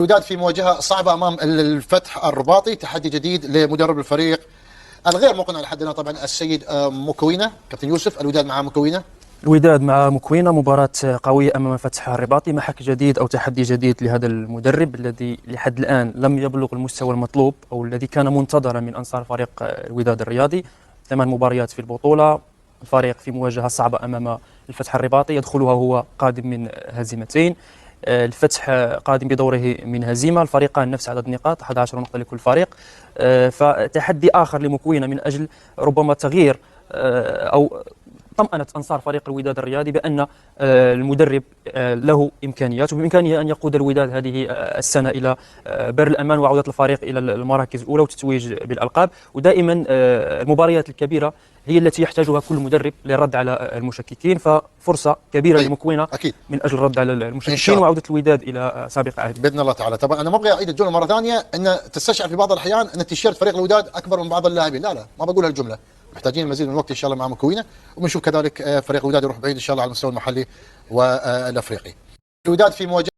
الوداد في مواجهة صعبة أمام الفتح الرباطي، تحدي جديد لمدرب الفريق الغير مقنع لحد الآن طبعا السيد مكوينة. كابتن يوسف، الوداد مع مكوينة. الوداد مع مكوينة، مباراة قوية أمام فتح الرباطي، محك جديد أو تحدي جديد لهذا المدرب الذي لحد الآن لم يبلغ المستوى المطلوب أو الذي كان منتظرا من أنصار فريق الوداد الرياضي. 8 مباريات في البطولة، الفريق في مواجهة صعبة أمام الفتح الرباطي يدخلها هو قادم من هزيمتين. الفتح قادم بدوره من هزيمة، الفريقان نفس عدد النقاط 11 نقطة لكل فريق. فتحدي آخر لمكوينة من أجل ربما تغيير أو طمأنة أنصار فريق الوداد الرياضي بأن المدرب له إمكانيات وبإمكانه أن يقود الوداد هذه السنة إلى بر الأمان وعودة الفريق إلى المراكز الأولى والتتويج بالألقاب. ودائما المباريات الكبيرة هي التي يحتاجها كل مدرب للرد على المشككين، ففرصة كبيرة لمكوينة أكيد من أجل الرد على المشككين وعودة الوداد إلى سابق عهد بإذن الله تعالى. طبعا أنا ما أبغى أعيد الجملة مرة ثانية، أن تستشعر في بعض الأحيان أن تيشيرت فريق الوداد أكبر من بعض اللاعبين. لا ما بقول هالجملة، محتاجين المزيد من الوقت إن شاء الله مع مكوينة، وبنشوف كذلك فريق الوداد يروح بعيد إن شاء الله على المستوى المحلي والأفريقي. الوداد في مواجهة